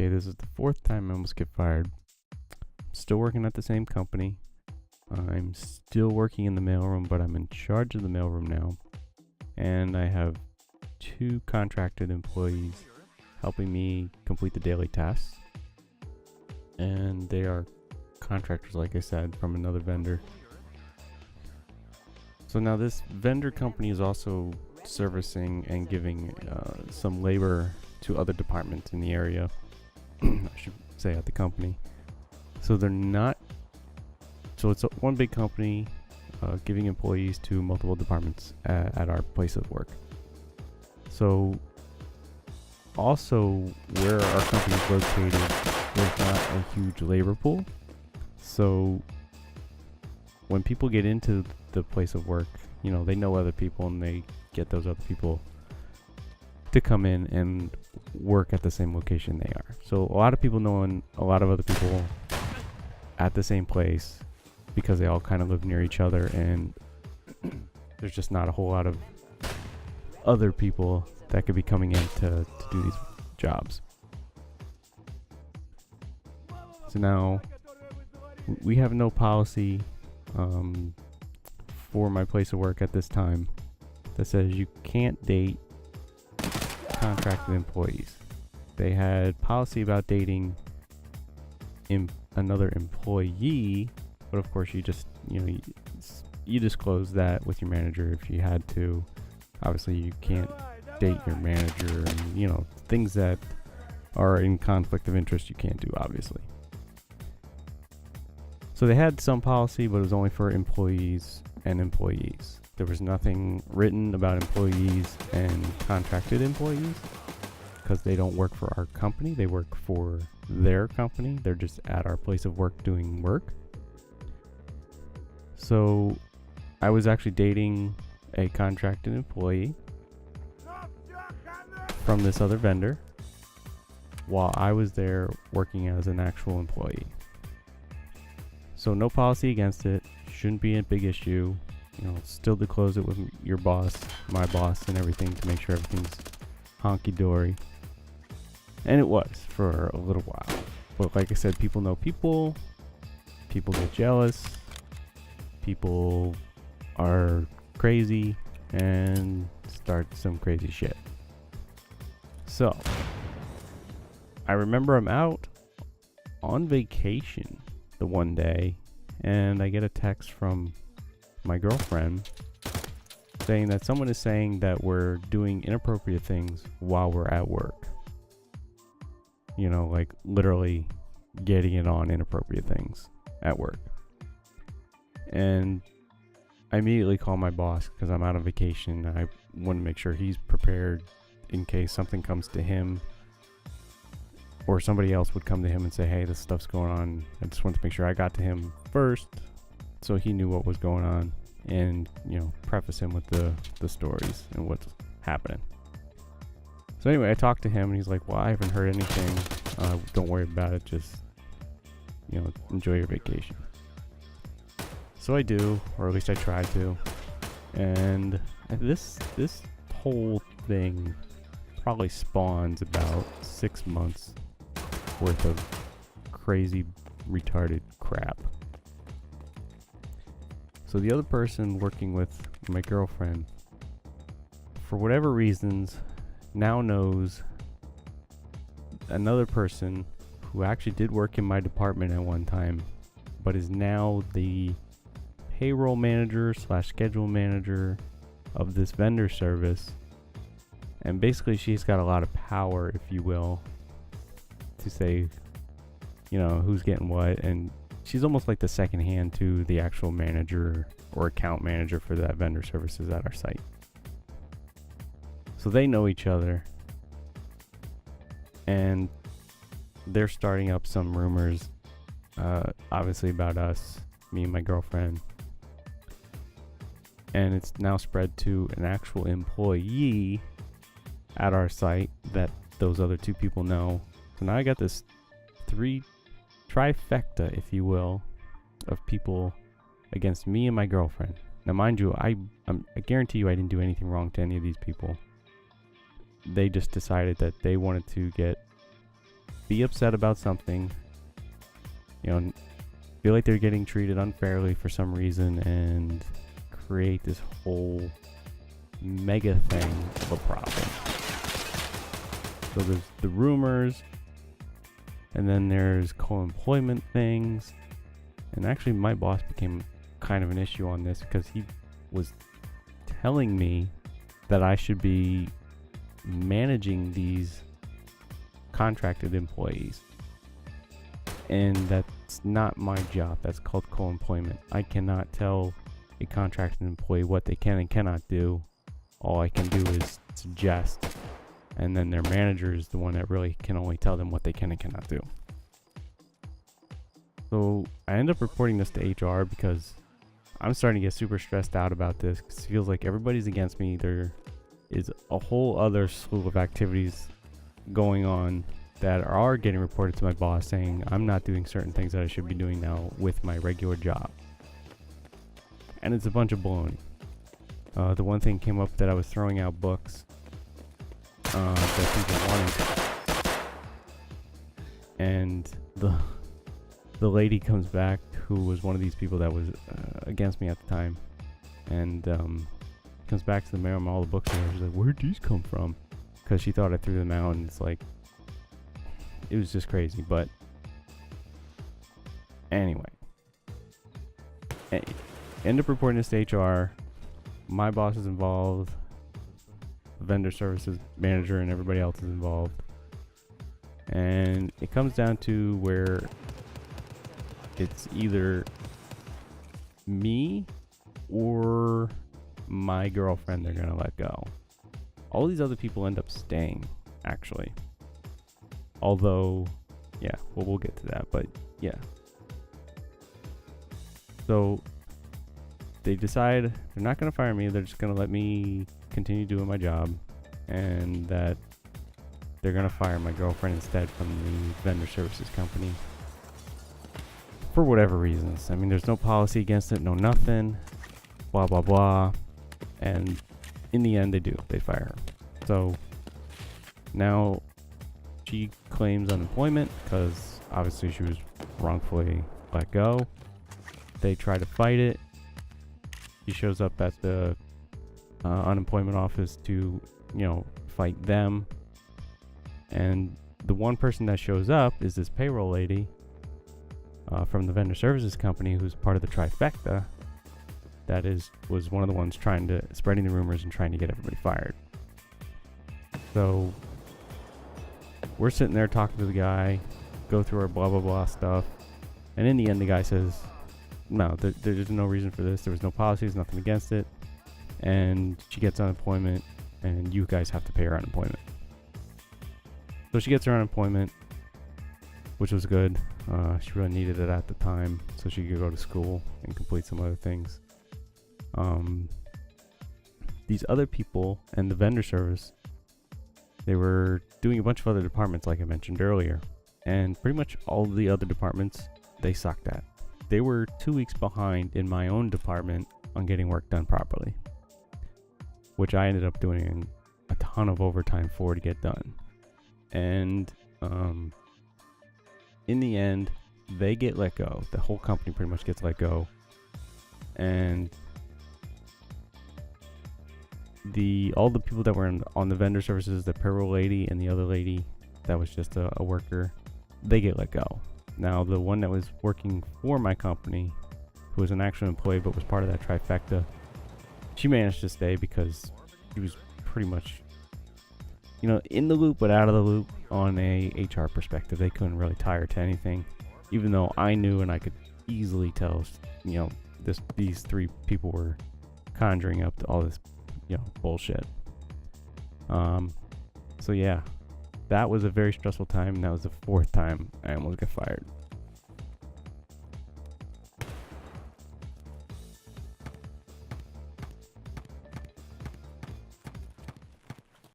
okay, this is the fourth time I almost get fired. Still working at the same company. I'm still working in the mailroom, but I'm in charge of the mailroom now. And I have 2 contracted employees helping me complete the daily tasks. And they are contractors, like I said, from another vendor. So now this vendor company is also servicing and giving some labor to other departments in the area. I should say at the company. So they're not. So it's one big company giving employees to multiple departments at our place of work. So also where our company is located, there's not a huge labor pool. So when people get into the place of work, you know, they know other people and they get those other people to come in and work at the same location they are. So a lot of people know a lot of other people at the same place because they all kind of live near each other, and there's just not a whole lot of other people that could be coming in to do these jobs. So now we have no policy for my place of work at this time that says you can't date contracted employees. They had policy about dating another employee, but of course you just, you disclose that with your manager if you had to. Obviously you can't date your manager, and things that are in conflict of interest you can't do, obviously. So they had some policy, but it was only for employees and employees. There was nothing written about employees and contracted employees because they don't work for our company. They work for their company. They're just at our place of work doing work. So I was actually dating a contracted employee from this other vendor while I was there working as an actual employee. So no policy against it. Shouldn't be a big issue. Still disclose it with your boss, my boss, and everything to make sure everything's honky-dory. And it was for a little while. But like I said, people know people. People get jealous. People are crazy and start some crazy shit. So I remember I'm out on vacation the one day, and I get a text from my girlfriend saying that someone is saying that we're doing inappropriate things while we're at work. Like literally getting it on inappropriate things at work. And I immediately call my boss because I'm out on vacation. I want to make sure he's prepared in case something comes to him, or somebody else would come to him and say, hey, this stuff's going on. I just wanted to make sure I got to him first so he knew what was going on, and preface him with the stories and what's happening. So anyway, I talked to him and he's like, well, I haven't heard anything. Don't worry about it. Just enjoy your vacation. So I do, or at least I try to. And this whole thing probably spawns about 6 months worth of crazy retarded crap. So the other person working with my girlfriend, for whatever reasons, now knows another person who actually did work in my department at one time, but is now the payroll manager / schedule manager of this vendor service. And basically she's got a lot of power, if you will, to say, who's getting what. And she's almost like the second hand to the actual manager or account manager for that vendor services at our site. So they know each other, and they're starting up some rumors, obviously about us, me and my girlfriend. And it's now spread to an actual employee at our site that those other 2 people know. So now I got this trifecta, if you will, of people against me and my girlfriend. Now mind you, I guarantee you I didn't do anything wrong to any of these people. They just decided that they wanted to get be upset about something, feel like they're getting treated unfairly for some reason, and create this whole mega thing of a problem. So there's the rumors, and then there's co-employment things. And actually my boss became kind of an issue on this because he was telling me that I should be managing these contracted employees. And that's not my job. That's called co-employment. I cannot tell a contracted employee what they can and cannot do. All I can do is suggest, and then their manager is the one that really can only tell them what they can and cannot do. So I end up reporting this to HR because I'm starting to get super stressed out about this, because it feels like everybody's against me. There is a whole other slew of activities going on that are getting reported to my boss, saying I'm not doing certain things that I should be doing now with my regular job. And it's a bunch of baloney. The one thing came up that I was throwing out books that people wanted, and the lady comes back, who was one of these people that was against me at the time, and comes back to the mail, all the books there. She's like, "Where'd these come from?" Because she thought I threw them out, and it's like, it was just crazy. But anyway, end up reporting this to HR. My boss is involved, vendor services manager, and everybody else is involved. And it comes down to where it's either me or my girlfriend they're gonna let go. All these other people end up staying, actually. Although, yeah, well, we'll get to that, but yeah. So they decide they're not gonna fire me, they're just gonna let me continue doing my job, and that they're gonna fire my girlfriend instead from the vendor services company. For whatever reasons. I mean, there's no policy against it, no nothing, blah blah blah. And in the end, they fire her. So now she claims unemployment because obviously she was wrongfully let go. They try to fight it. She shows up at the unemployment office to, fight them. And the one person that shows up is this payroll lady from the vendor services company, who's part of the trifecta. That was one of the ones spreading the rumors and trying to get everybody fired. So we're sitting there talking to the guy, go through our blah blah blah stuff, and in the end the guy says, no, there's no reason for this. There was no policy, there's nothing against it, and she gets unemployment, and you guys have to pay her unemployment. So she gets her unemployment, which was good. She really needed it at the time, so she could go to school and complete some other things. These other people and the vendor service, they were doing a bunch of other departments, like I mentioned earlier, and pretty much all the other departments they sucked at. They were 2 weeks behind in my own department on getting work done properly, which I ended up doing a ton of overtime for to get done. And in the end, they get let go. The whole company pretty much gets let go. And all the people that were on the vendor services, the payroll lady and the other lady that was just a worker, they get let go. Now, the one that was working for my company, who was an actual employee but was part of that trifecta, she managed to stay because she was pretty much, in the loop but out of the loop on a HR perspective. They couldn't really tie her to anything, even though I knew and I could easily tell, these 3 people were conjuring up all this, bullshit. So yeah, that was a very stressful time, and that was the 4th time I almost got fired.